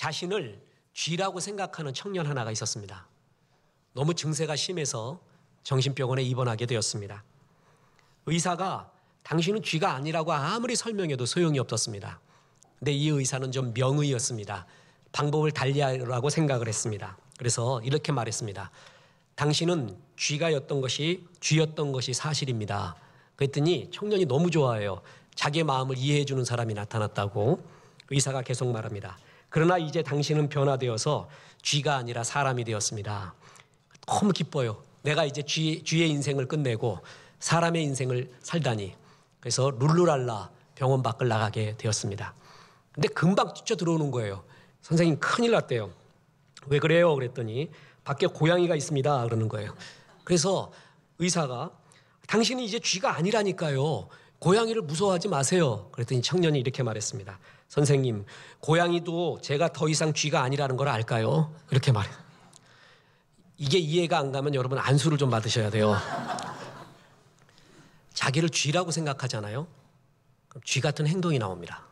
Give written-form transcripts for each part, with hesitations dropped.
자신을 쥐라고 생각하는 청년 하나가 있었습니다. 너무 증세가 심해서 정신병원에 입원하게 되었습니다. 의사가 당신은 쥐가 아니라고 아무리 설명해도 소용이 없었습니다. 근데 이 의사는 좀 명의였습니다. 방법을 달리하라고 생각을 했습니다. 그래서 이렇게 말했습니다. 당신은 쥐였던 것이 사실입니다. 그랬더니 청년이 너무 좋아해요. 자기의 마음을 이해해 주는 사람이 나타났다고 의사가 계속 말합니다. 그러나 이제 당신은 변화되어서 쥐가 아니라 사람이 되었습니다. 너무 기뻐요. 내가 이제 쥐의 인생을 끝내고 사람의 인생을 살다니. 그래서 룰루랄라 병원 밖을 나가게 되었습니다. 근데 금방 뛰쳐 들어오는 거예요. 선생님 큰일 났대요. 왜 그래요? 그랬더니 밖에 고양이가 있습니다. 그러는 거예요. 그래서 의사가 당신이 이제 쥐가 아니라니까요. 고양이를 무서워하지 마세요. 그랬더니 청년이 이렇게 말했습니다. 선생님, 고양이도 제가 더 이상 쥐가 아니라는 걸 알까요? 이렇게 말해요. 이게 이해가 안 가면 여러분 안수를 좀 받으셔야 돼요. 자기를 쥐라고 생각하잖아요. 그럼 쥐 같은 행동이 나옵니다.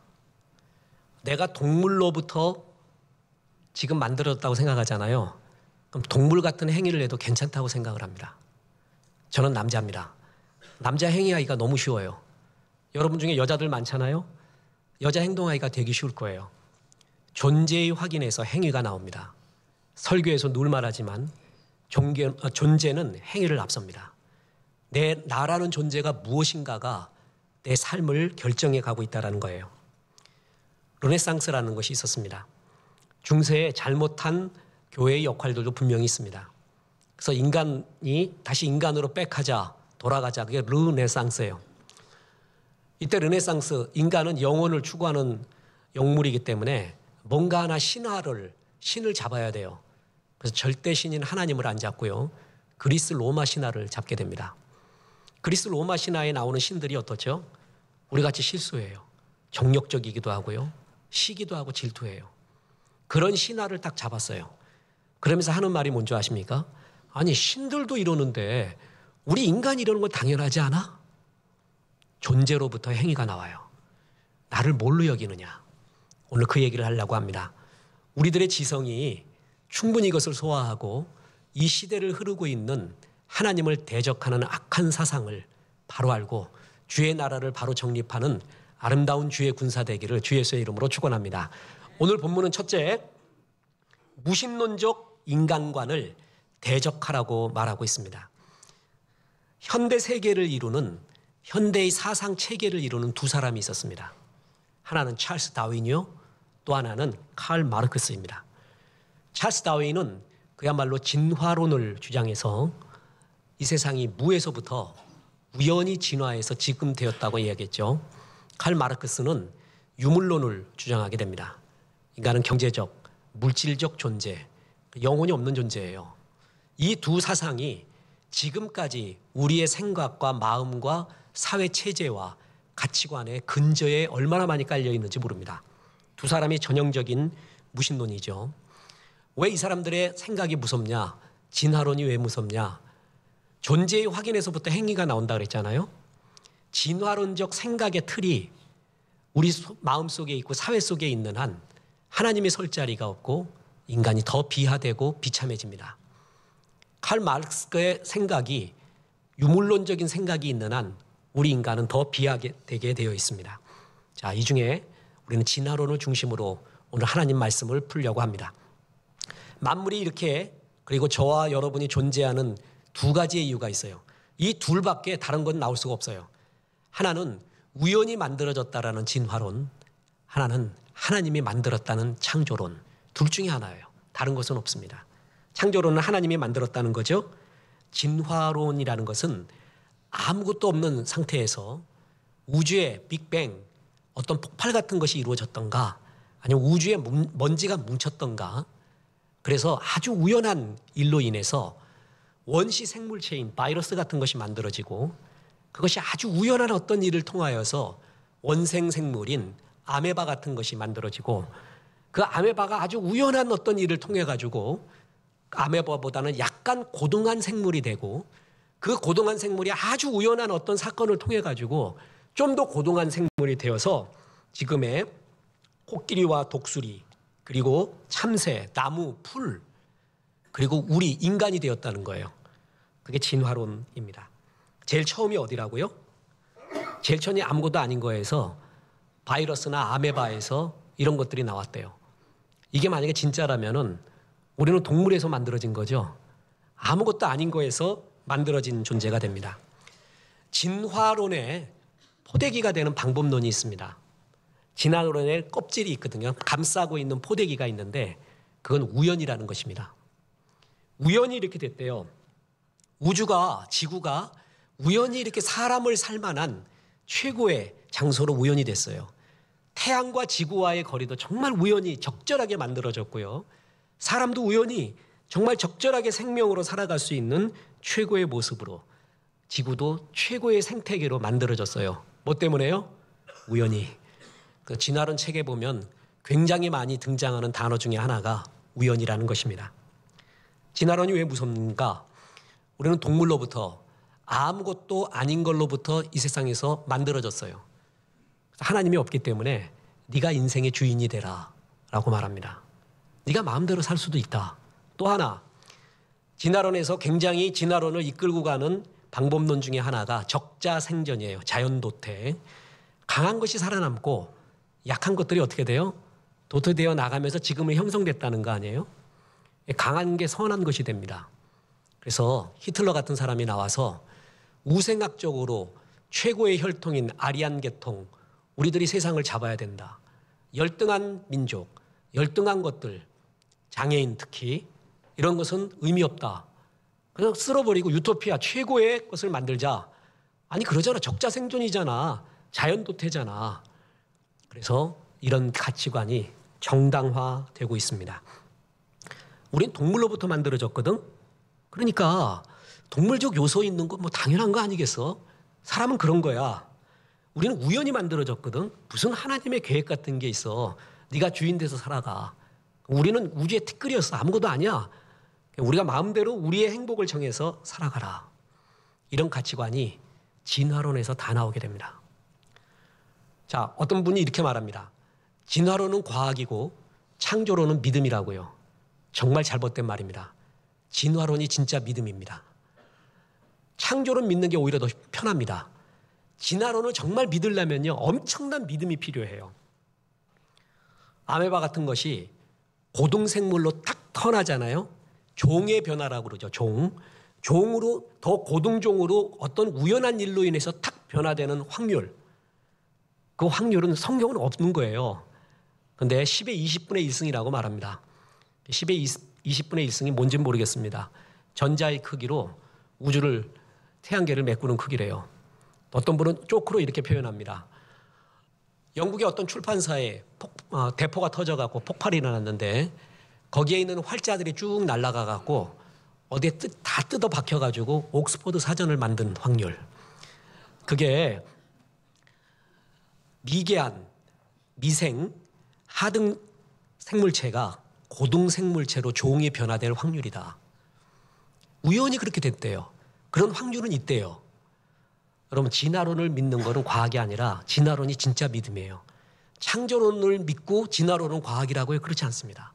내가 동물로부터 지금 만들어졌다고 생각하잖아요. 그럼 동물 같은 행위를 해도 괜찮다고 생각을 합니다. 저는 남자입니다. 남자 행위하기가 너무 쉬워요. 여러분 중에 여자들 많잖아요. 여자 행동하기가 되게 쉬울 거예요. 존재의 확인에서 행위가 나옵니다. 설교에서 늘 말하지만 존재는 행위를 앞섭니다. 나라는 존재가 무엇인가가 내 삶을 결정해 가고 있다는 거예요. 르네상스라는 것이 있었습니다. 중세에 잘못한 교회의 역할들도 분명히 있습니다. 그래서 인간이 다시 인간으로 백하자, 돌아가자. 그게 르네상스예요. 이때 르네상스, 인간은 영혼을 추구하는 영물이기 때문에 뭔가 하나 신을 잡아야 돼요. 그래서 절대 신인 하나님을 안 잡고요. 그리스 로마 신화를 잡게 됩니다. 그리스 로마 신화에 나오는 신들이 어떻죠? 우리 같이 실수해요. 정력적이기도 하고요. 시기도 하고 질투해요. 그런 신화를 딱 잡았어요. 그러면서 하는 말이 뭔지 아십니까? 아니 신들도 이러는데 우리 인간이 이러는 건 당연하지 않아? 존재로부터 행위가 나와요. 나를 뭘로 여기느냐? 오늘 그 얘기를 하려고 합니다. 우리들의 지성이 충분히 이것을 소화하고 이 시대를 흐르고 있는 하나님을 대적하는 악한 사상을 바로 알고 주의 나라를 바로 정립하는 아름다운 주의 군사 되기를 주 예수의 이름으로 축원합니다. 오늘 본문은 첫째, 무신론적 인간관을 대적하라고 말하고 있습니다. 현대 세계를 이루는 현대의 사상 체계를 이루는 두 사람이 있었습니다. 하나는 찰스 다윈이요, 또 하나는 칼 마르크스입니다. 찰스 다윈은 그야말로 진화론을 주장해서 이 세상이 무에서부터 우연히 진화해서 지금 되었다고 이야기했죠. 칼 마르크스는 유물론을 주장하게 됩니다. 인간은 경제적, 물질적 존재, 영혼이 없는 존재예요. 이 두 사상이 지금까지 우리의 생각과 마음과 사회 체제와 가치관의 근저에 얼마나 많이 깔려 있는지 모릅니다. 두 사람이 전형적인 무신론이죠. 왜 이 사람들의 생각이 무섭냐? 진화론이 왜 무섭냐? 존재의 확인에서부터 행위가 나온다 그랬잖아요. 진화론적 생각의 틀이 우리 마음속에 있고 사회 속에 있는 한 하나님의 설 자리가 없고 인간이 더 비하되고 비참해집니다. 칼 마르크스의 생각이 유물론적인 생각이 있는 한 우리 인간은 더 비하게 되게 되어 있습니다. 자, 이 중에 우리는 진화론을 중심으로 오늘 하나님 말씀을 풀려고 합니다. 만물이 이렇게, 그리고 저와 여러분이 존재하는 두 가지의 이유가 있어요. 이 둘밖에 다른 건 나올 수가 없어요. 하나는 우연히 만들어졌다라는 진화론, 하나는 하나님이 만들었다는 창조론. 둘 중에 하나예요. 다른 것은 없습니다. 창조론은 하나님이 만들었다는 거죠. 진화론이라는 것은 아무것도 없는 상태에서 우주의 빅뱅, 어떤 폭발 같은 것이 이루어졌던가, 아니면 우주에 먼지가 뭉쳤던가, 그래서 아주 우연한 일로 인해서 원시 생물체인 바이러스 같은 것이 만들어지고, 그것이 아주 우연한 어떤 일을 통하여서 원생 생물인 아메바 같은 것이 만들어지고, 그 아메바가 아주 우연한 어떤 일을 통해 가지고 아메바보다는 약간 고등한 생물이 되고, 그 고등한 생물이 아주 우연한 어떤 사건을 통해 가지고 좀 더 고등한 생물이 되어서 지금의 코끼리와 독수리, 그리고 참새, 나무, 풀, 그리고 우리 인간이 되었다는 거예요. 그게 진화론입니다. 제일 처음이 어디라고요? 제일 처음이 아무것도 아닌 거에서 바이러스나 아메바에서 이런 것들이 나왔대요. 이게 만약에 진짜라면은 우리는 동물에서 만들어진 거죠. 아무것도 아닌 거에서 만들어진 존재가 됩니다. 진화론에 포대기가 되는 방법론이 있습니다. 진화론에 껍질이 있거든요. 감싸고 있는 포대기가 있는데 그건 우연이라는 것입니다. 우연히 이렇게 됐대요. 우주가, 지구가 우연히 이렇게 사람을 살 만한 최고의 장소로 우연히 됐어요. 태양과 지구와의 거리도 정말 우연히 적절하게 만들어졌고요. 사람도 우연히 정말 적절하게 생명으로 살아갈 수 있는 최고의 모습으로 지구도 최고의 생태계로 만들어졌어요. 뭐 때문에요? 우연히. 그 진화론 책에 보면 굉장히 많이 등장하는 단어 중에 하나가 우연이라는 것입니다. 진화론이 왜 무섭는가? 우리는 동물로부터 아무것도 아닌 걸로부터 이 세상에서 만들어졌어요. 하나님이 없기 때문에 네가 인생의 주인이 되라 라고 말합니다. 네가 마음대로 살 수도 있다. 또 하나, 진화론에서 굉장히 진화론을 이끌고 가는 방법론 중에 하나가 적자생존이에요. 자연도태. 강한 것이 살아남고 약한 것들이 어떻게 돼요? 도태되어 나가면서 지금은 형성됐다는 거 아니에요? 강한 게 선한 것이 됩니다. 그래서 히틀러 같은 사람이 나와서 우생학적으로 최고의 혈통인 아리안 계통, 우리들이 세상을 잡아야 된다. 열등한 민족, 열등한 것들, 장애인 특히 이런 것은 의미 없다. 그냥 쓸어버리고 유토피아 최고의 것을 만들자. 아니 그러잖아. 적자생존이잖아. 자연도태잖아. 그래서 이런 가치관이 정당화되고 있습니다. 우린 동물로부터 만들어졌거든. 그러니까 동물적 요소 있는 거 뭐 당연한 거 아니겠어? 사람은 그런 거야. 우리는 우연히 만들어졌거든. 무슨 하나님의 계획 같은 게 있어. 네가 주인 돼서 살아가. 우리는 우주의 티끌이었어. 아무것도 아니야. 우리가 마음대로 우리의 행복을 정해서 살아가라. 이런 가치관이 진화론에서 다 나오게 됩니다. 자, 어떤 분이 이렇게 말합니다. 진화론은 과학이고 창조론은 믿음이라고요. 정말 잘못된 말입니다. 진화론이 진짜 믿음입니다. 창조론 믿는 게 오히려 더 편합니다. 진화론을 정말 믿으려면요, 엄청난 믿음이 필요해요. 아메바 같은 것이 고등생물로 딱 태어나잖아요. 종의 변화라고 그러죠. 종으로 더 고등종으로 어떤 우연한 일로 인해서 탁 변화되는 확률. 그 확률은 성경은 없는 거예요. 그런데 10의 20분의 1승이라고 말합니다. 10의 20분의 1승이 뭔지는 모르겠습니다. 전자의 크기로 우주를 태양계를 메꾸는 크기래요. 어떤 분은 쪼크로 이렇게 표현합니다. 영국의 어떤 출판사에 대포가 터져갖고 폭발이 일어났는데 거기에 있는 활자들이 쭉 날아가갖고 어디에 다 뜯어 박혀가지고 옥스퍼드 사전을 만든 확률. 그게 미개한, 미생, 하등 생물체가 고등 생물체로 종이 변화될 확률이다. 우연히 그렇게 됐대요. 그런 확률은 있대요. 여러분, 진화론을 믿는 것은 과학이 아니라 진화론이 진짜 믿음이에요. 창조론을 믿고 진화론은 과학이라고 해요? 그렇지 않습니다.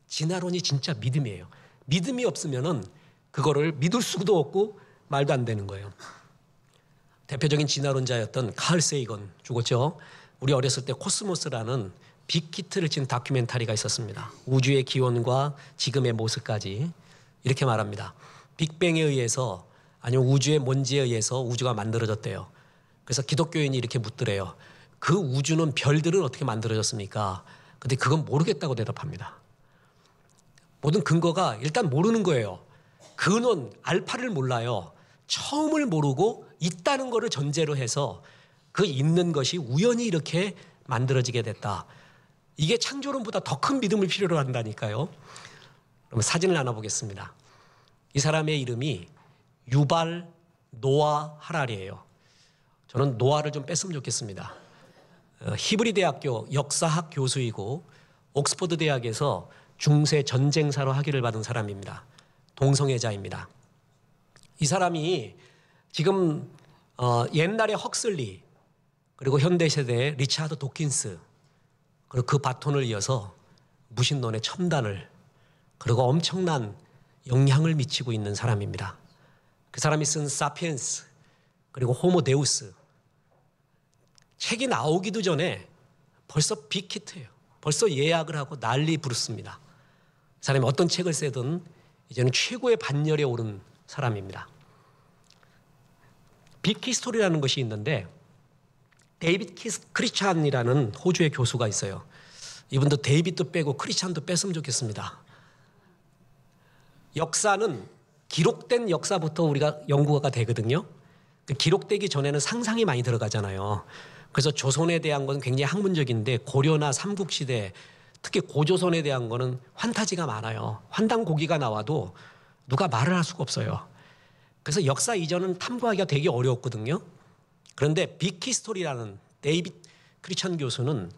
진화론이 진짜 믿음이에요. 믿음이 없으면은 그거를 믿을 수도 없고 말도 안 되는 거예요. 대표적인 진화론자였던 칼 세이건 죽었죠. 우리 어렸을 때 코스모스라는 빅히트를 친 다큐멘터리가 있었습니다. 우주의 기원과 지금의 모습까지 이렇게 말합니다. 빅뱅에 의해서 아니면 우주의 먼지에 의해서 우주가 만들어졌대요. 그래서 기독교인이 이렇게 묻더래요. 그 우주는 별들은 어떻게 만들어졌습니까? 근데 그건 모르겠다고 대답합니다. 모든 근거가 일단 모르는 거예요. 근원, 알파를 몰라요. 처음을 모르고 있다는 것을 전제로 해서 그 있는 것이 우연히 이렇게 만들어지게 됐다. 이게 창조론보다 더 큰 믿음을 필요로 한다니까요. 그럼 사진을 나눠 보겠습니다. 이 사람의 이름이 유발 노아 하랄이에요. 저는 노아를 좀 뺐으면 좋겠습니다. 히브리 대학교 역사학 교수이고 옥스퍼드 대학에서 중세 전쟁사로 학위를 받은 사람입니다. 동성애자입니다. 이 사람이 지금 옛날에 헉슬리 그리고 현대세대의 리차드 도킨스 그리고 그 바톤을 이어서 무신론의 첨단을 그리고 엄청난 영향을 미치고 있는 사람입니다. 그 사람이 쓴 사피엔스 그리고 호모 데우스 책이 나오기도 전에 벌써 빅히트예요. 벌써 예약을 하고 난리 부르습니다. 그 사람이 어떤 책을 쓰든 이제는 최고의 반열에 오른 사람입니다. 빅히스토리라는 것이 있는데 데이빗 크리스찬이라는 호주의 교수가 있어요. 이분도 데이빗도 빼고 크리스찬도 뺐으면 좋겠습니다. 역사는 기록된 역사부터 우리가 연구가 되거든요. 그 기록되기 전에는 상상이 많이 들어가잖아요. 그래서 조선에 대한 건 굉장히 학문적인데 고려나 삼국시대 특히 고조선에 대한 거는 환타지가 많아요. 환단고기가 나와도 누가 말을 할 수가 없어요. 그래서 역사 이전은 탐구하기가 되게 어려웠거든요. 그런데 빅히스토리라는 데이빗 크리스찬 교수는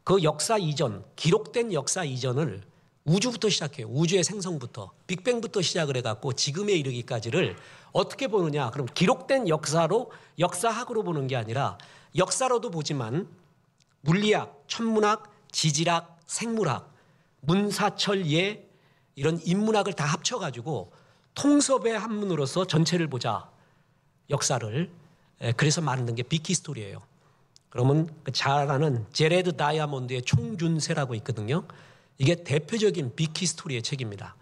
그 역사 이전, 기록된 역사 이전을 우주부터 시작해요. 우주의 생성부터, 빅뱅부터 시작을 해갖고 지금에 이르기까지를 어떻게 보느냐. 그럼 기록된 역사로, 역사학으로 보는 게 아니라 역사로도 보지만 물리학, 천문학, 지질학, 생물학, 문사철예 이런 인문학을 다 합쳐가지고 통섭의 한문으로서 전체를 보자. 역사를. 그래서 만든 게 빅히스토리예요. 그러면 잘 아는 제레드 다이아몬드의 총균세라고 있거든요. 이게 대표적인 빅히스토리의 책입니다.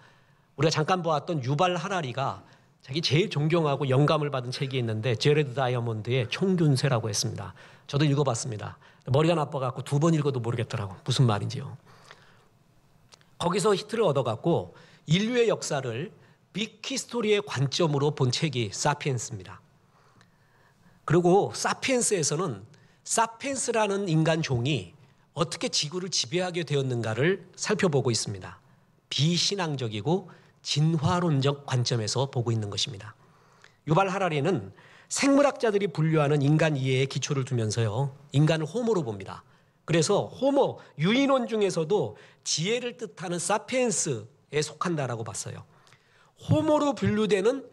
우리가 잠깐 보았던 유발 하라리가 자기 제일 존경하고 영감을 받은 책이 있는데 제레드 다이아몬드의 총균세라고 했습니다. 저도 읽어봤습니다. 머리가 나빠갖고 2번 읽어도 모르겠더라고. 무슨 말인지요. 거기서 히트를 얻어갖고 인류의 역사를 빅히스토리의 관점으로 본 책이 사피엔스입니다. 그리고 사피엔스에서는 사피엔스라는 인간 종이 어떻게 지구를 지배하게 되었는가를 살펴보고 있습니다. 비신앙적이고 진화론적 관점에서 보고 있는 것입니다. 유발 하라리는 생물학자들이 분류하는 인간 이해에 기초를 두면서요. 인간을 호모로 봅니다. 그래서 호모, 유인원 중에서도 지혜를 뜻하는 사피엔스에 속한다라고 봤어요. 호모로 분류되는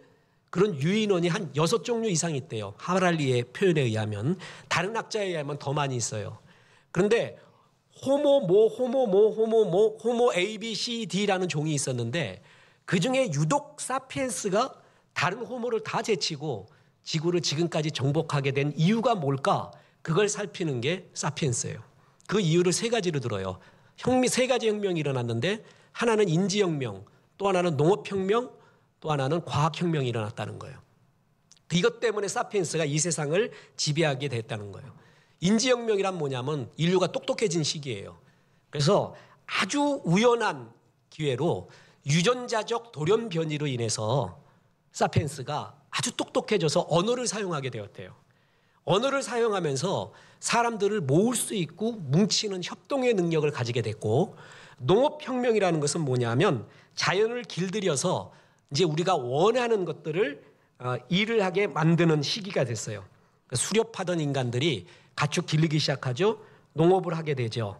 그런 유인원이 한 6종류 이상이 있대요. 하라리의 표현에 의하면. 다른 학자에 의하면 더 많이 있어요. 그런데 호모 A, B, C, D라는 종이 있었는데 그중에 유독 사피엔스가 다른 호모를 다 제치고 지구를 지금까지 정복하게 된 이유가 뭘까? 그걸 살피는 게 사피엔스예요. 그 이유를 3가지로 들어요. 3가지 혁명이 일어났는데 하나는 인지혁명, 또 하나는 농업혁명, 또 하나는 과학혁명이 일어났다는 거예요. 이것 때문에 사피엔스가 이 세상을 지배하게 됐다는 거예요. 인지혁명이란 뭐냐면 인류가 똑똑해진 시기예요. 그래서 아주 우연한 기회로 유전자적 돌연변이로 인해서 사피엔스가 아주 똑똑해져서 언어를 사용하게 되었대요. 언어를 사용하면서 사람들을 모을 수 있고 뭉치는 협동의 능력을 가지게 됐고 농업혁명이라는 것은 뭐냐면 자연을 길들여서 이제 우리가 원하는 것들을 일을 하게 만드는 시기가 됐어요. 수렵하던 인간들이 가축 기르기 시작하죠. 농업을 하게 되죠.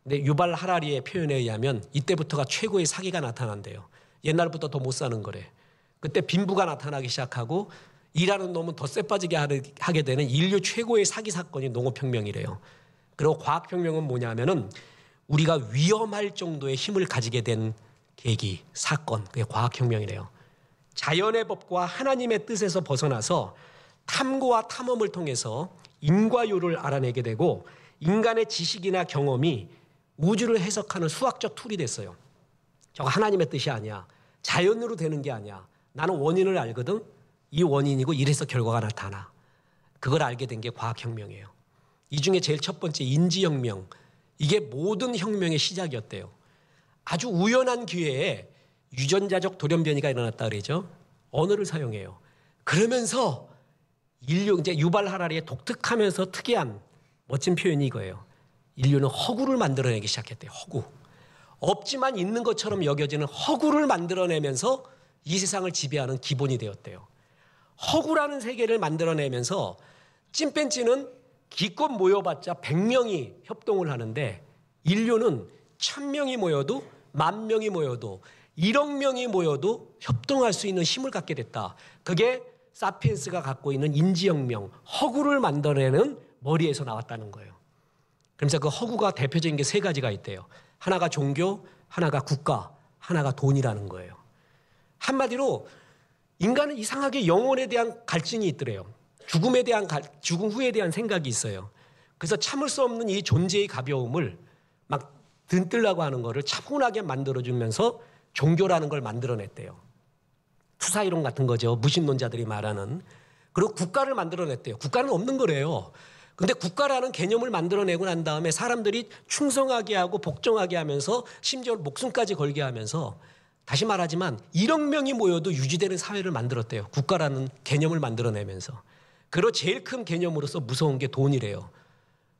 근데 유발 하라리의 표현에 의하면 이때부터가 최고의 사기가 나타난대요. 옛날부터 더 못 사는 거래. 그때 빈부가 나타나기 시작하고 일하는 놈은 더 쎄 빠지게 하게 되는 인류 최고의 사기 사건이 농업혁명이래요. 그리고 과학혁명은 뭐냐면은 우리가 위험할 정도의 힘을 가지게 된 계기, 사건, 그게 과학혁명이래요. 자연의 법과 하나님의 뜻에서 벗어나서 탐구와 탐험을 통해서 인과요를 알아내게 되고 인간의 지식이나 경험이 우주를 해석하는 수학적 툴이 됐어요. 저거 하나님의 뜻이 아니야. 자연으로 되는 게 아니야. 나는 원인을 알거든. 이 원인이고 이래서 결과가 나타나. 그걸 알게 된 게 과학혁명이에요. 이 중에 제일 첫 번째 인지혁명. 이게 모든 혁명의 시작이었대요. 아주 우연한 기회에 유전자적 돌연변이가 일어났다 그러죠. 언어를 사용해요. 그러면서 인류 이제 유발 하라리의 독특하면서 특이한 멋진 표현이 이거예요. 인류는 허구를 만들어내기 시작했대요. 허구. 없지만 있는 것처럼 여겨지는 허구를 만들어내면서 이 세상을 지배하는 기본이 되었대요. 허구라는 세계를 만들어내면서 찐팬찌는 기껏 모여봤자 100명이 협동을 하는데 인류는 1000명이 모여도 10,000명이 모여도 1억 명이 모여도 협동할 수 있는 힘을 갖게 됐다. 그게 사피엔스가 갖고 있는 인지혁명, 허구를 만들어내는 머리에서 나왔다는 거예요. 그러면서 그 허구가 대표적인 게 3가지가 있대요. 하나가 종교, 하나가 국가, 하나가 돈이라는 거예요. 한마디로 인간은 이상하게 영혼에 대한 갈증이 있더래요. 죽음 후에 대한 생각이 있어요. 그래서 참을 수 없는 이 존재의 가벼움을 막 든들라고 하는 거를 차분하게 만들어주면서 종교라는 걸 만들어냈대요. 투사이론 같은 거죠. 무신론자들이 말하는. 그리고 국가를 만들어냈대요. 국가는 없는 거래요. 근데 국가라는 개념을 만들어내고 난 다음에 사람들이 충성하게 하고 복종하게 하면서 심지어 목숨까지 걸게 하면서 다시 말하지만 1억 명이 모여도 유지되는 사회를 만들었대요. 국가라는 개념을 만들어내면서. 그리고 제일 큰 개념으로서 무서운 게 돈이래요.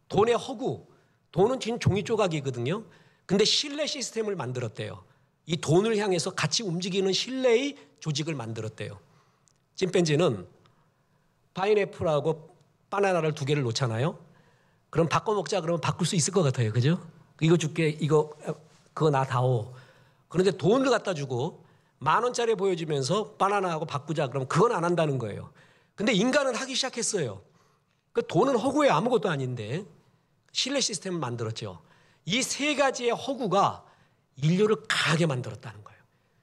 돈의 허구. 돈은 지금 종이 조각이거든요. 근데 신뢰 시스템을 만들었대요. 이 돈을 향해서 같이 움직이는 신뢰의 조직을 만들었대요. 침팬지는 파인애플하고 바나나를 2개를 놓잖아요. 그럼 바꿔 먹자 그러면 바꿀 수 있을 것 같아요. 그죠? 이거 줄게. 그거 나 다오. 그런데 돈을 갖다 주고 10,000원짜리 보여주면서 바나나하고 바꾸자 그러면 그건 안 한다는 거예요. 근데 인간은 하기 시작했어요. 그 돈은 허구에 아무것도 아닌데 신뢰 시스템을 만들었죠. 이 3가지의 허구가 인류를 강하게 만들었다는 거예요.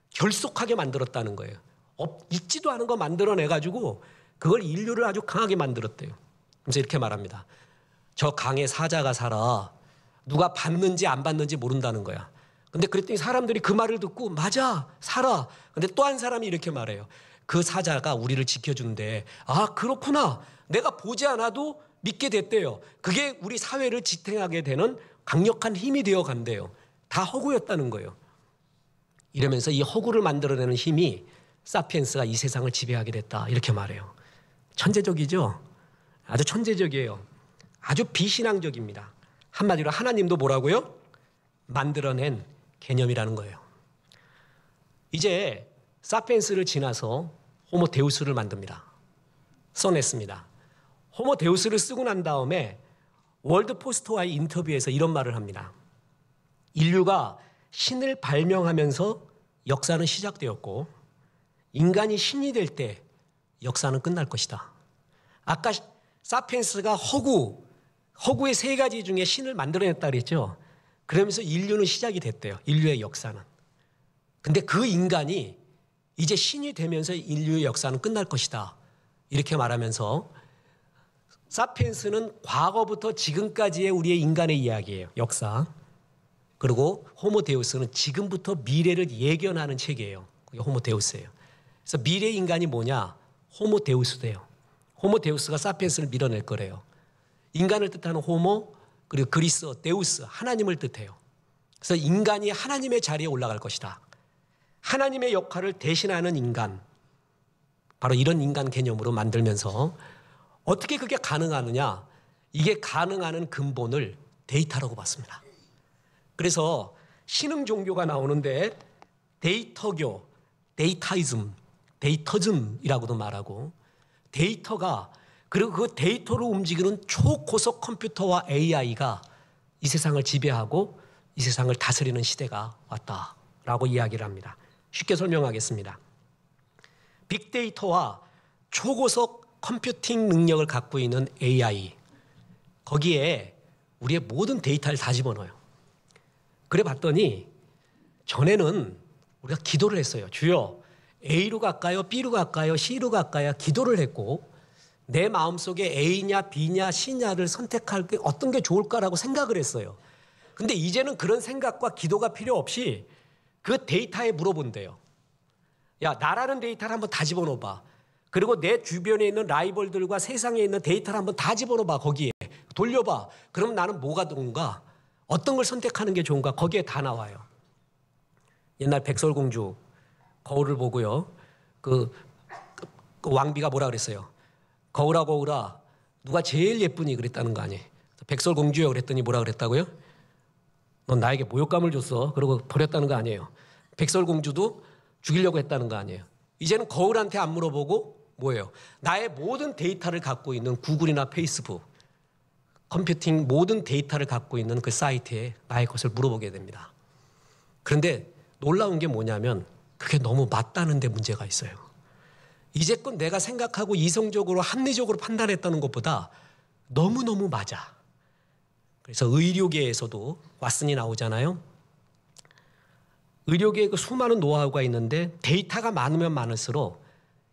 결속하게 만들었다는 거예요. 있지도 않은 거 만들어내가지고 그걸 인류를 아주 강하게 만들었대요. 그래서 이렇게 말합니다. 저 강에 사자가 살아. 누가 봤는지 안 봤는지 모른다는 거야. 근데 그랬더니 사람들이 그 말을 듣고 맞아 살아. 근데 또 한 사람이 이렇게 말해요. 그 사자가 우리를 지켜준대. 아 그렇구나. 내가 보지 않아도 믿게 됐대요. 그게 우리 사회를 지탱하게 되는 강력한 힘이 되어 간대요. 다 허구였다는 거예요. 이러면서 이 허구를 만들어내는 힘이 사피엔스가 이 세상을 지배하게 됐다. 이렇게 말해요. 천재적이죠? 아주 천재적이에요. 아주 비신앙적입니다. 한마디로 하나님도 뭐라고요? 만들어낸 개념이라는 거예요. 이제 사피엔스를 지나서 호모데우스를 만듭니다. 써냈습니다. 호모데우스를 쓰고 난 다음에 월드포스트와의 인터뷰에서 이런 말을 합니다. 인류가 신을 발명하면서 역사는 시작되었고 인간이 신이 될 때 역사는 끝날 것이다. 아까 사피엔스가 허구의 3가지 중에 신을 만들어냈다 그랬죠. 그러면서 인류는 시작이 됐대요. 인류의 역사는. 근데 그 인간이 이제 신이 되면서 인류의 역사는 끝날 것이다. 이렇게 말하면서 사피엔스는 과거부터 지금까지의 우리의 인간의 이야기예요. 역사. 그리고 호모데우스는 지금부터 미래를 예견하는 책이에요. 그게 호모데우스예요. 그래서 미래의 인간이 뭐냐? 호모데우스예요. 호모데우스가 사피엔스를 밀어낼 거래요. 인간을 뜻하는 호모 그리고 그리스 데우스 하나님을 뜻해요. 그래서 인간이 하나님의 자리에 올라갈 것이다. 하나님의 역할을 대신하는 인간. 바로 이런 인간 개념으로 만들면서 어떻게 그게 가능하느냐? 이게 가능한 근본을 데이터라고 봤습니다. 그래서 신흥 종교가 나오는데 데이터교, 데이터즘이라고도 말하고 데이터가 그리고 그 데이터로 움직이는 초고속 컴퓨터와 AI가 이 세상을 지배하고 이 세상을 다스리는 시대가 왔다라고 이야기를 합니다. 쉽게 설명하겠습니다. 빅데이터와 초고속 컴퓨팅 능력을 갖고 있는 AI 거기에 우리의 모든 데이터를 다 집어넣어요. 그래 봤더니 전에는 우리가 기도를 했어요. 주여 A로 갈까요? B로 갈까요? C로 갈까요? 기도를 했고 내 마음속에 A냐 B냐 C냐를 선택할 게 어떤 게 좋을까라고 생각을 했어요. 근데 이제는 그런 생각과 기도가 필요 없이 그 데이터에 물어본대요. 야, 나라는 데이터를 한번 다 집어넣어봐. 그리고 내 주변에 있는 라이벌들과 세상에 있는 데이터를 한번 다 집어넣어봐. 거기에 돌려봐. 그럼 나는 뭐가 좋은가? 어떤 걸 선택하는 게 좋은가? 거기에 다 나와요. 옛날 백설공주 거울을 보고요. 그 왕비가 뭐라 그랬어요? 거울아 거울아 누가 제일 예쁘니 그랬다는 거 아니에요. 백설공주요 그랬더니 뭐라 그랬다고요? 넌 나에게 모욕감을 줬어. 그러고 버렸다는 거 아니에요. 백설공주도 죽이려고 했다는 거 아니에요. 이제는 거울한테 안 물어보고 뭐예요? 나의 모든 데이터를 갖고 있는 구글이나 페이스북, 컴퓨팅 모든 데이터를 갖고 있는 그 사이트에 나의 것을 물어보게 됩니다. 그런데 놀라운 게 뭐냐면 그게 너무 맞다는 데 문제가 있어요. 이제껏 내가 생각하고 이성적으로 합리적으로 판단했다는 것보다 너무너무 맞아. 그래서 의료계에서도 왓슨이 나오잖아요. 의료계에 그 수많은 노하우가 있는데 데이터가 많으면 많을수록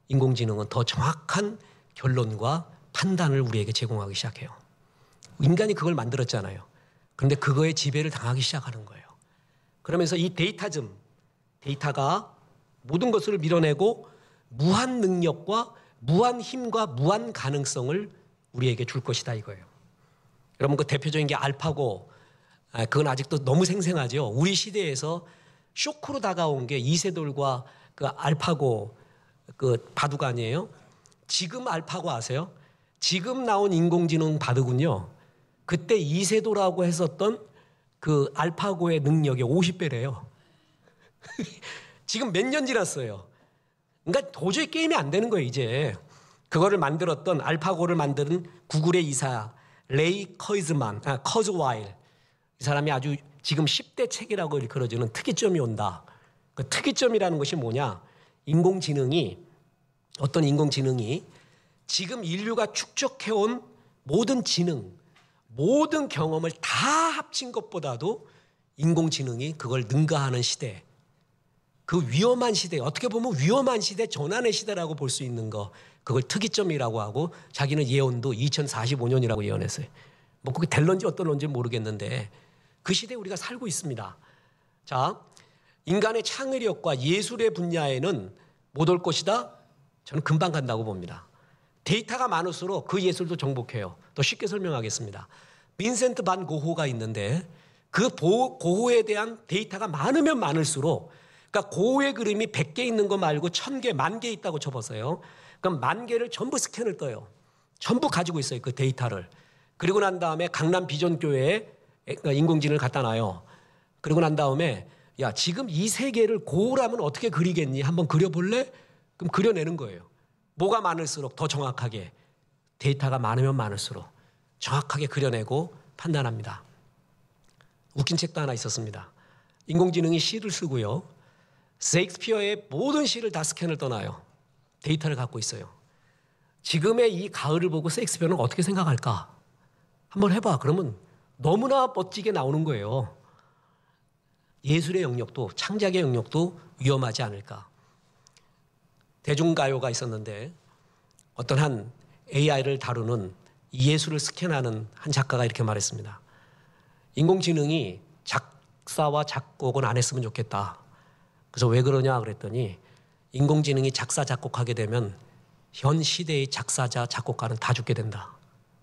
인공지능은 더 정확한 결론과 판단을 우리에게 제공하기 시작해요. 인간이 그걸 만들었잖아요. 그런데 그거에 지배를 당하기 시작하는 거예요. 그러면서 이 데이터가 모든 것을 밀어내고 무한 능력과 무한 힘과 무한 가능성을 우리에게 줄 것이다 이거예요. 여러분 그 대표적인 게 알파고, 그건 아직도 너무 생생하죠. 우리 시대에서 쇼크로 다가온 게 이세돌과 그 알파고 그 바둑 아니에요? 지금 알파고 아세요? 지금 나온 인공지능 바둑은요. 그때 이세돌하고 했었던 그 알파고의 능력의 50배래요. 지금 몇 년 지났어요. 그러니까 도저히 게임이 안 되는 거예요, 이제. 그거를 만들었던 알파고를 만드는 구글의 이사 레이 커즈와일. 이 사람이 아주 지금 10대 책이라고 일컬어지는 특이점이 온다. 그 특이점이라는 것이 뭐냐? 어떤 인공지능이 지금 인류가 축적해온 모든 지능, 모든 경험을 다 합친 것보다도 인공지능이 그걸 능가하는 시대, 그 위험한 시대, 어떻게 보면 위험한 시대, 전환의 시대라고 볼 수 있는 거, 그걸 특이점이라고 하고 자기는 예언도 2045년이라고 예언했어요. 뭐 그게 될런지 어떨런지 모르겠는데 그 시대에 우리가 살고 있습니다. 자, 인간의 창의력과 예술의 분야에는 못 올 것이다? 저는 금방 간다고 봅니다. 데이터가 많을수록 그 예술도 정복해요. 더 쉽게 설명하겠습니다. 빈센트 반 고호가 있는데 그 고호에 대한 데이터가 많으면 많을수록, 그러니까 고호의 그림이 100개 있는 거 말고 1000개, 10,000개 있다고 쳐보세요. 그럼 10,000개를 전부 스캔을 떠요. 전부 가지고 있어요, 그 데이터를. 그리고 난 다음에 강남 비전교회에 인공지능을 갖다 놔요. 그리고 난 다음에 야, 지금 이 세계를 고호라면 어떻게 그리겠니? 한번 그려볼래? 그럼 그려내는 거예요. 뭐가 많을수록 더 정확하게, 데이터가 많으면 많을수록 정확하게 그려내고 판단합니다. 웃긴 책도 하나 있었습니다. 인공지능이 시를 쓰고요. 셰익스피어의 모든 시를 다 스캔을 떠나요. 데이터를 갖고 있어요. 지금의 이 가을을 보고 셰익스피어는 어떻게 생각할까? 한번 해봐. 그러면 너무나 멋지게 나오는 거예요. 예술의 영역도, 창작의 영역도 위험하지 않을까. 대중가요가 있었는데 어떤 한 AI를 다루는 예술을 스캔하는 한 작가가 이렇게 말했습니다. 인공지능이 작사와 작곡은 안 했으면 좋겠다. 그래서 왜 그러냐 그랬더니 인공지능이 작사, 작곡하게 되면 현 시대의 작사자, 작곡가는 다 죽게 된다.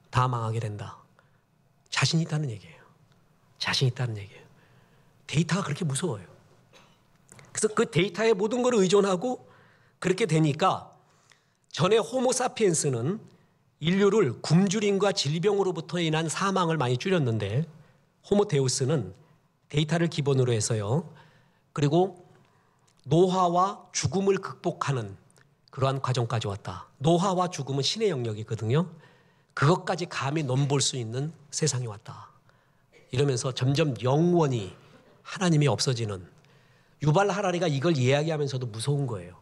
다 망하게 된다. 자신 있다는 얘기예요. 자신 있다는 얘기예요. 데이터가 그렇게 무서워요. 그래서 그 데이터에 모든 걸 의존하고 그렇게 되니까 전에 호모사피엔스는 인류를 굶주림과 질병으로부터 인한 사망을 많이 줄였는데 호모데우스는 데이터를 기본으로 해서요. 그리고 노화와 죽음을 극복하는 그러한 과정까지 왔다. 노화와 죽음은 신의 영역이거든요. 그것까지 감히 넘볼 수 있는 세상이 왔다. 이러면서 점점 영원히 하나님이 없어지는, 유발 하라리가 이걸 이야기하면서도 무서운 거예요.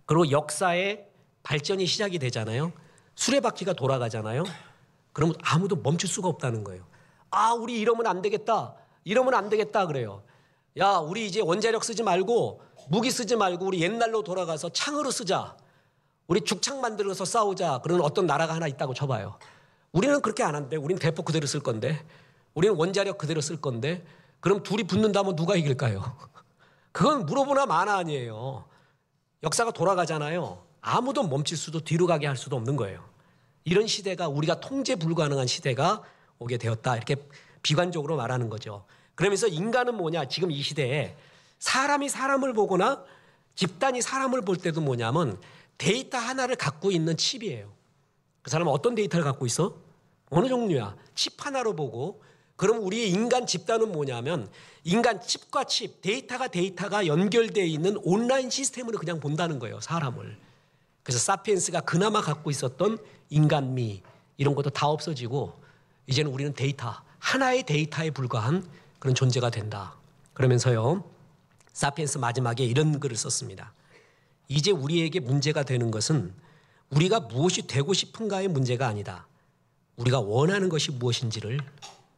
그리고 역사의 발전이 시작이 되잖아요. 수레바퀴가 돌아가잖아요. 그러면 아무도 멈출 수가 없다는 거예요. 아, 우리 이러면 안 되겠다. 이러면 안 되겠다 그래요. 야, 우리 이제 원자력 쓰지 말고 무기 쓰지 말고 우리 옛날로 돌아가서 창으로 쓰자. 우리 죽창 만들어서 싸우자. 그런 어떤 나라가 하나 있다고 쳐봐요. 우리는 그렇게 안 한대. 우리는 대포 그대로 쓸 건데. 우리는 원자력 그대로 쓸 건데. 그럼 둘이 붙는다면 누가 이길까요? 그건 물어보나 마나 아니에요. 역사가 돌아가잖아요. 아무도 멈출 수도 뒤로 가게 할 수도 없는 거예요. 이런 시대가, 우리가 통제 불가능한 시대가 오게 되었다. 이렇게 비관적으로 말하는 거죠. 그러면서 인간은 뭐냐? 지금 이 시대에 사람이 사람을 보거나 집단이 사람을 볼 때도 뭐냐면 데이터 하나를 갖고 있는 칩이에요. 그 사람은 어떤 데이터를 갖고 있어? 어느 종류야? 칩 하나로 보고. 그럼 우리의 인간 집단은 뭐냐면 인간 칩과 칩, 데이터가 연결되어 있는 온라인 시스템으로 그냥 본다는 거예요. 사람을. 그래서 사피엔스가 그나마 갖고 있었던 인간미 이런 것도 다 없어지고 이제는 우리는 데이터, 하나의 데이터에 불과한 그런 존재가 된다. 그러면서요. 사피엔스 마지막에 이런 글을 썼습니다. 이제 우리에게 문제가 되는 것은 우리가 무엇이 되고 싶은가의 문제가 아니다. 우리가 원하는 것이 무엇인지를,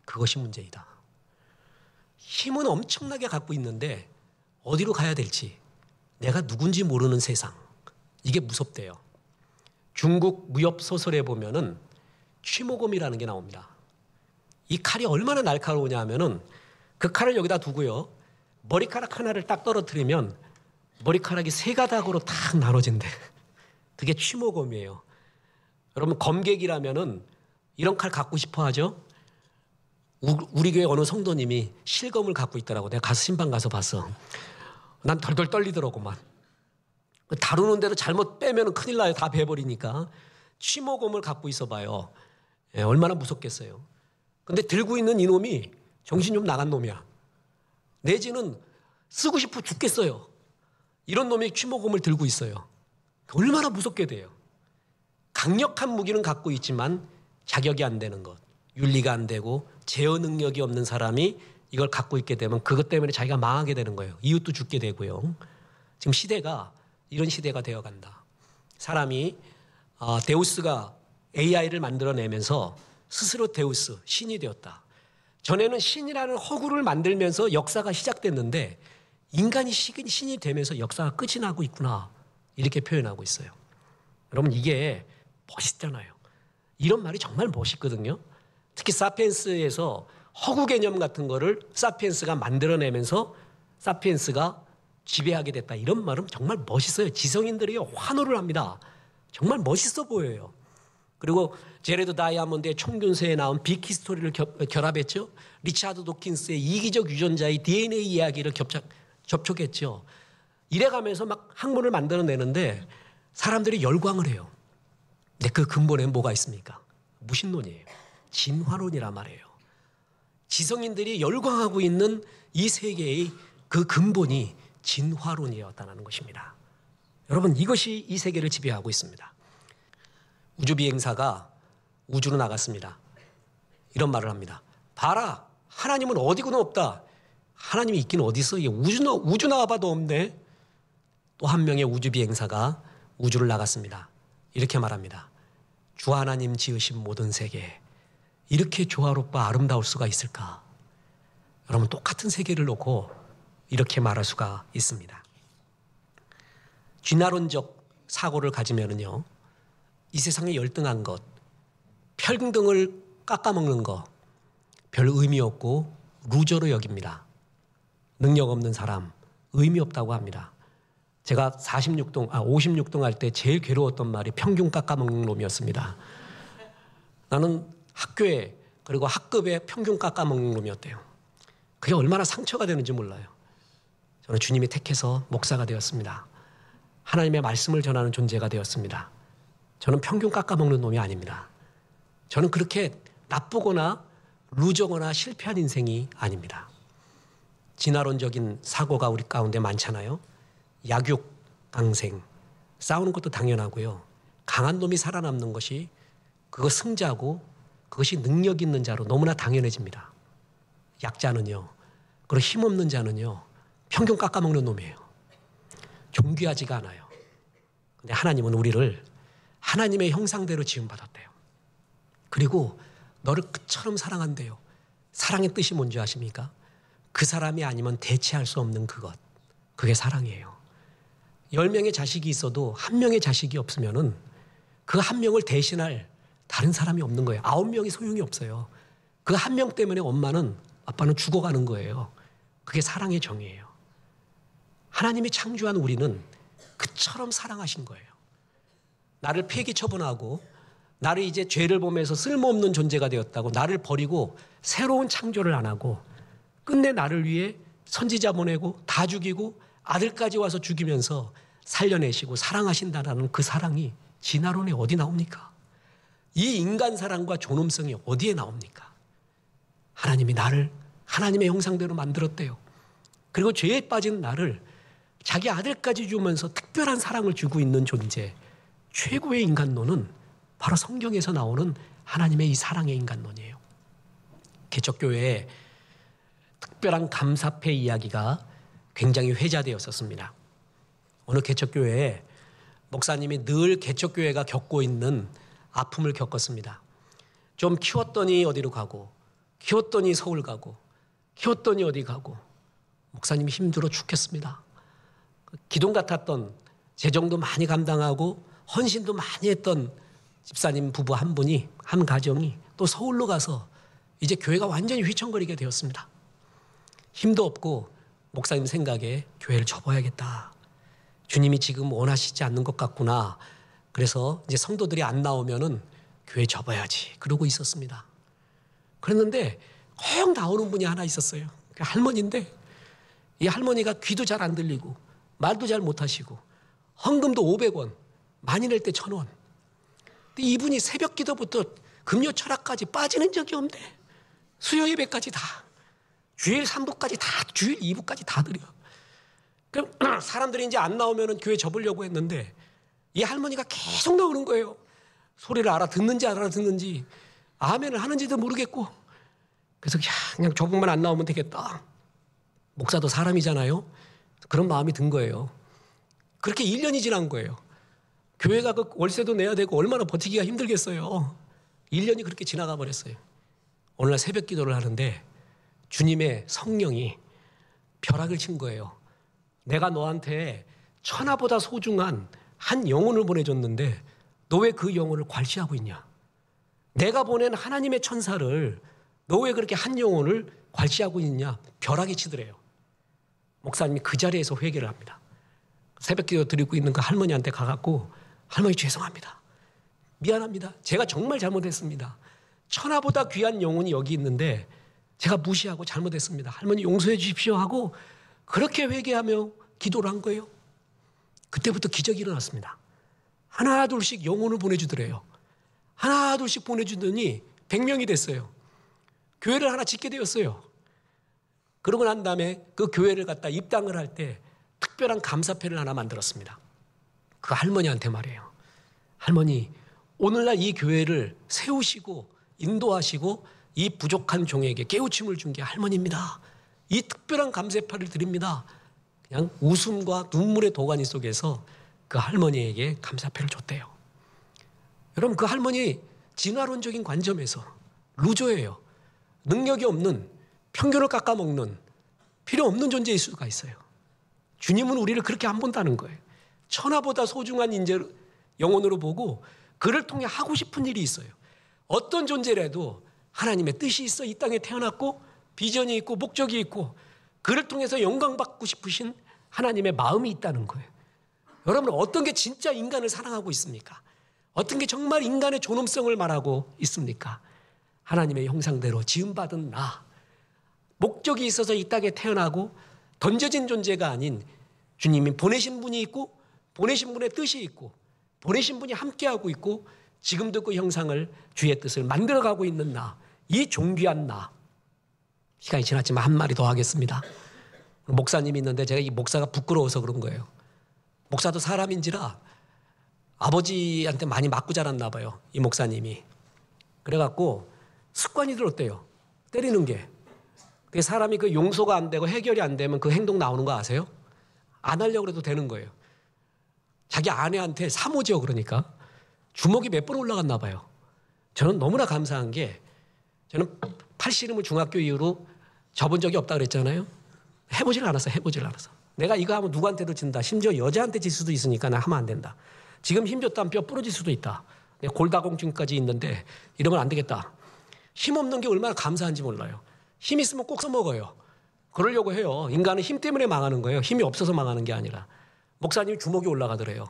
그것이 문제이다. 힘은 엄청나게 갖고 있는데 어디로 가야 될지, 내가 누군지 모르는 세상, 이게 무섭대요. 중국 무협 소설에 보면은 취모검이라는 게 나옵니다. 이 칼이 얼마나 날카로우냐 하면은 그 칼을 여기다 두고요, 머리카락 하나를 딱 떨어뜨리면 머리카락이 세 가닥으로 딱 나눠진대. 그게 취모검이에요. 여러분, 검객이라면은 이런 칼 갖고 싶어 하죠? 우리 교회 어느 성도님이 실검을 갖고 있더라고. 내가 가서 신방 가서 봤어. 난 덜덜 떨리더라고만. 다루는 대로 잘못 빼면 큰일 나요. 다 베버리니까. 취모검을 갖고 있어 봐요. 얼마나 무섭겠어요. 근데 들고 있는 이놈이 정신 좀 나간 놈이야. 내지는 쓰고 싶어 죽겠어요. 이런 놈이 취모검을 들고 있어요. 얼마나 무섭게 돼요. 강력한 무기는 갖고 있지만 자격이 안 되는 것, 윤리가 안 되고 제어 능력이 없는 사람이 이걸 갖고 있게 되면 그것 때문에 자기가 망하게 되는 거예요. 이웃도 죽게 되고요. 지금 시대가 이런 시대가 되어간다. 사람이 데우스가 AI를 만들어내면서 스스로 데우스, 신이 되었다. 전에는 신이라는 허구를 만들면서 역사가 시작됐는데 인간이 신이 되면서 역사가 끝이 나고 있구나, 이렇게 표현하고 있어요. 여러분, 이게 멋있잖아요. 이런 말이 정말 멋있거든요. 특히 사피엔스에서 허구 개념 같은 거를 사피엔스가 만들어내면서 사피엔스가 지배하게 됐다, 이런 말은 정말 멋있어요. 지성인들이 환호를 합니다. 정말 멋있어 보여요. 그리고 제레드 다이아몬드의 총균세에 나온 빅히스토리를 결합했죠. 리차드 도킨스의 이기적 유전자의 DNA 이야기를 접촉했죠. 이래가면서 막 학문을 만들어내는데 사람들이 열광을 해요. 근데 그 근본에 뭐가 있습니까? 무신론이에요. 진화론이란 말이에요. 지성인들이 열광하고 있는 이 세계의 그 근본이 진화론이었다는 것입니다. 여러분, 이것이 이 세계를 지배하고 있습니다. 우주비행사가 우주로 나갔습니다. 이런 말을 합니다. 봐라, 하나님은 어디고는 없다. 하나님이 있긴 어디 있어? 우주 나와봐도 없네. 또 한 명의 우주비행사가 우주를 나갔습니다. 이렇게 말합니다. 주 하나님 지으신 모든 세계, 이렇게 조화롭고 아름다울 수가 있을까? 여러분, 똑같은 세계를 놓고 이렇게 말할 수가 있습니다. 진화론적 사고를 가지면은요, 이 세상에 열등한 것, 평등을 깎아먹는 것, 별 의미 없고 루저로 여깁니다. 능력 없는 사람, 의미 없다고 합니다. 제가 56동 할 때 제일 괴로웠던 말이 평균 깎아먹는 놈이었습니다. 나는 학교에, 그리고 학급에 평균 깎아먹는 놈이었대요. 그게 얼마나 상처가 되는지 몰라요. 저는 주님이 택해서 목사가 되었습니다. 하나님의 말씀을 전하는 존재가 되었습니다. 저는 평균 깎아먹는 놈이 아닙니다. 저는 그렇게 나쁘거나 루저거나 실패한 인생이 아닙니다. 진화론적인 사고가 우리 가운데 많잖아요. 약육 강생, 싸우는 것도 당연하고요. 강한 놈이 살아남는 것이, 그거 승자고 그것이 능력 있는 자로 너무나 당연해집니다. 약자는요, 그리고 힘없는 자는요, 평균 깎아먹는 놈이에요. 존귀하지가 않아요. 근데 하나님은 우리를 하나님의 형상대로 지음받았대요. 그리고 너를 그처럼 사랑한대요. 사랑의 뜻이 뭔지 아십니까? 그 사람이 아니면 대체할 수 없는 그것, 그게 사랑이에요. 10명의 자식이 있어도 1명의 자식이 없으면은 그 1명을 대신할 다른 사람이 없는 거예요. 9명이 소용이 없어요. 그 1명 때문에 엄마는, 아빠는 죽어가는 거예요. 그게 사랑의 정의예요. 하나님이 창조한 우리는 그처럼 사랑하신 거예요. 나를 폐기 처분하고 나를 이제 죄를 보면서 쓸모없는 존재가 되었다고 나를 버리고 새로운 창조를 안 하고 끝내 나를 위해 선지자 보내고 다 죽이고 아들까지 와서 죽이면서 살려내시고 사랑하신다라는 그 사랑이 진화론에 어디 나옵니까? 이 인간 사랑과 존엄성이 어디에 나옵니까? 하나님이 나를 하나님의 형상대로 만들었대요. 그리고 죄에 빠진 나를 자기 아들까지 주면서 특별한 사랑을 주고 있는 존재, 최고의 인간론은 바로 성경에서 나오는 하나님의 이 사랑의 인간론이에요. 개척교회에 특별한 감사패 이야기가 굉장히 회자되었었습니다. 어느 개척교회에 목사님이 늘 개척교회가 겪고 있는 아픔을 겪었습니다. 좀 키웠더니 어디로 가고, 키웠더니 서울 가고, 키웠더니 어디 가고, 목사님이 힘들어 죽겠습니다. 기둥 같았던 재정도 많이 감당하고 헌신도 많이 했던 집사님 부부 한 분이, 한 가정이 또 서울로 가서 이제 교회가 완전히 휘청거리게 되었습니다. 힘도 없고 목사님 생각에 교회를 접어야겠다. 주님이 지금 원하시지 않는 것 같구나. 그래서 이제 성도들이 안 나오면은 교회 접어야지. 그러고 있었습니다. 그랬는데 꼭 나오는 분이 하나 있었어요. 할머니인데 이 할머니가 귀도 잘 안 들리고 말도 잘 못하시고 헌금도 500원, 많이 낼 때 1,000원. 근데 이분이 새벽 기도부터 금요 철학까지 빠지는 적이 없네. 수요 예배까지 다, 주일 3부까지 다, 주일 2부까지 다 드려. 그럼 사람들이 이제 안 나오면 교회 접으려고 했는데 이 할머니가 계속 나오는 거예요. 소리를 알아듣는지 안 알아듣는지, 아멘을 하는지도 모르겠고. 그래서 그냥 저분만 안 나오면 되겠다. 목사도 사람이잖아요. 그런 마음이 든 거예요. 그렇게 1년이 지난 거예요. 교회가 그 월세도 내야 되고 얼마나 버티기가 힘들겠어요. 1년이 그렇게 지나가 버렸어요. 오늘날 새벽 기도를 하는데 주님의 성령이 벼락을 친 거예요. 내가 너한테 천하보다 소중한 한 영혼을 보내줬는데 너 왜 그 영혼을 괄시하고 있냐? 내가 보낸 하나님의 천사를 너 왜 그렇게 한 영혼을 괄시하고 있냐? 벼락이 치더래요. 목사님이 그 자리에서 회개를 합니다. 새벽 기도 드리고 있는 그 할머니한테 가갖고 할머니 죄송합니다. 미안합니다. 제가 정말 잘못했습니다. 천하보다 귀한 영혼이 여기 있는데 제가 무시하고 잘못했습니다. 할머니 용서해 주십시오 하고 그렇게 회개하며 기도를 한 거예요. 그때부터 기적이 일어났습니다. 하나 둘씩 영혼을 보내주더래요. 하나 둘씩 보내주더니 100명이 됐어요. 교회를 하나 짓게 되었어요. 그러고 난 다음에 그 교회를 갖다 입당을 할 때 특별한 감사패를 하나 만들었습니다. 그 할머니한테 말이에요. 할머니, 오늘날 이 교회를 세우시고 인도하시고 이 부족한 종에게 깨우침을 준 게 할머니입니다. 이 특별한 감사패를 드립니다. 그냥 웃음과 눈물의 도가니 속에서 그 할머니에게 감사패를 줬대요. 여러분, 그 할머니 진화론적인 관점에서 루저예요. 능력이 없는, 편견을 깎아먹는, 필요 없는 존재일 수가 있어요. 주님은 우리를 그렇게 안 본다는 거예요. 천하보다 소중한 인재, 영혼으로 보고 그를 통해 하고 싶은 일이 있어요. 어떤 존재라도 하나님의 뜻이 있어 이 땅에 태어났고 비전이 있고 목적이 있고 그를 통해서 영광받고 싶으신 하나님의 마음이 있다는 거예요. 여러분, 어떤 게 진짜 인간을 사랑하고 있습니까? 어떤 게 정말 인간의 존엄성을 말하고 있습니까? 하나님의 형상대로 지음받은 나, 목적이 있어서 이 땅에 태어나고 던져진 존재가 아닌 주님이 보내신 분이 있고 보내신 분의 뜻이 있고 보내신 분이 함께하고 있고 지금도 그 형상을 주의 뜻을 만들어가고 있는 나, 이 존귀한 나. 시간이 지났지만 한 마디 더 하겠습니다. 목사님이 있는데 제가 이 목사가 부끄러워서 그런 거예요. 목사도 사람인지라 아버지한테 많이 맞고 자랐나 봐요. 이 목사님이. 그래갖고 습관이 들었대요. 때리는 게. 그 사람이 그 용서가 안 되고 해결이 안 되면 그 행동 나오는 거 아세요? 안 하려고 해도 되는 거예요. 자기 아내한테 사모죠. 그러니까 주먹이 몇 번 올라갔나 봐요. 저는 너무나 감사한 게 저는 팔씨름을 중학교 이후로 접은 적이 없다 그랬잖아요. 해보질 않았어. 내가 이거 하면 누구한테도 진다. 심지어 여자한테 질 수도 있으니까 나 하면 안 된다. 지금 힘줬다면 뼈 부러질 수도 있다. 내가 골다공증까지 있는데 이러면 안 되겠다. 힘없는 게 얼마나 감사한지 몰라요. 힘 있으면 꼭 써먹어요. 그러려고 해요. 인간은 힘 때문에 망하는 거예요. 힘이 없어서 망하는 게 아니라. 목사님이 주먹이 올라가더래요.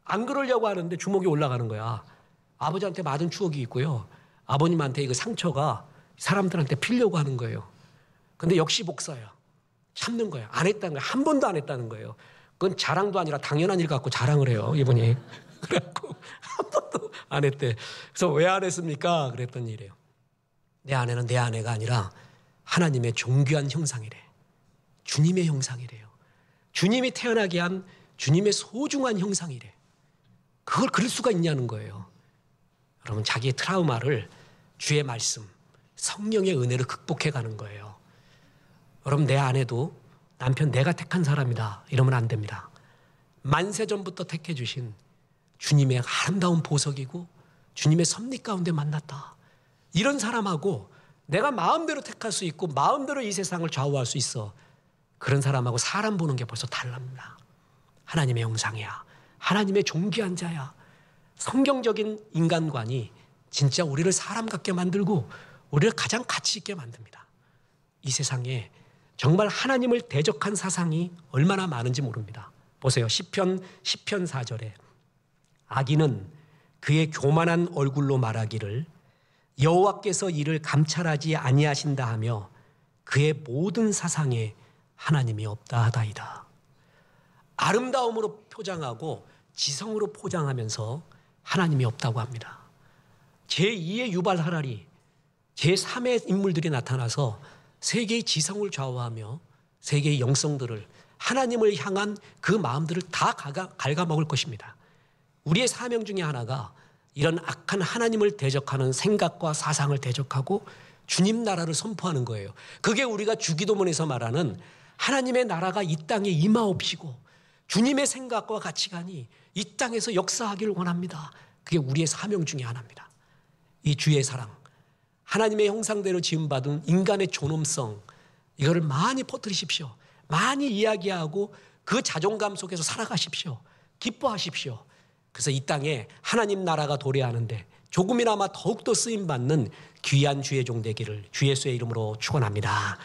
안 그러려고 하는데 주먹이 올라가는 거야. 아버지한테 맞은 추억이 있고요. 아버님한테 이 상처가 사람들한테 피려고 하는 거예요. 근데 역시 목사야. 참는 거야. 안 했다는 거야. 한 번도 안 했다는 거예요. 그건 자랑도 아니라 당연한 일 갖고 자랑을 해요. 이분이. 그래갖고 한 번도 안 했대. 그래서 왜 안 했습니까? 그랬던 일이에요. 내 아내는 내 아내가 아니라 하나님의 존귀한 형상이래. 주님의 형상이래요. 주님이 태어나게 한 주님의 소중한 형상이래. 그걸 그럴 수가 있냐는 거예요. 여러분, 자기의 트라우마를 주의 말씀, 성령의 은혜로 극복해 가는 거예요. 여러분, 내 아내도 남편 내가 택한 사람이다 이러면 안 됩니다. 만세전부터 택해 주신 주님의 아름다운 보석이고 주님의 섭리 가운데 만났다. 이런 사람하고 내가 마음대로 택할 수 있고 마음대로 이 세상을 좌우할 수 있어. 그런 사람하고 사람 보는 게 벌써 다릅니다. 하나님의 형상이야. 하나님의 존귀한 자야. 성경적인 인간관이 진짜 우리를 사람 같게 만들고 우리를 가장 가치 있게 만듭니다. 이 세상에 정말 하나님을 대적한 사상이 얼마나 많은지 모릅니다. 보세요. 시편 4절에 악인은 그의 교만한 얼굴로 말하기를 여호와께서 이를 감찰하지 아니하신다 하며 그의 모든 사상에 하나님이 없다 하다이다. 아름다움으로 포장하고 지성으로 포장하면서 하나님이 없다고 합니다. 제2의 유발 하라리, 제3의 인물들이 나타나서 세계의 지성을 좌우하며 세계의 영성들을 하나님을 향한 그 마음들을 다 갉아먹을 것입니다. 우리의 사명 중에 하나가 이런 악한 하나님을 대적하는 생각과 사상을 대적하고 주님 나라를 선포하는 거예요. 그게 우리가 주기도문에서 말하는 하나님의 나라가 이 땅에 임하옵시고 주님의 생각과 가치관이 이 땅에서 역사하기를 원합니다. 그게 우리의 사명 중에 하나입니다. 이 주의 사랑, 하나님의 형상대로 지음받은 인간의 존엄성, 이거를 많이 퍼뜨리십시오. 많이 이야기하고 그 자존감 속에서 살아가십시오. 기뻐하십시오. 그래서 이 땅에 하나님 나라가 도래하는데 조금이나마 더욱더 쓰임받는 귀한 주의 종 되기를 주 예수의 이름으로 축원합니다.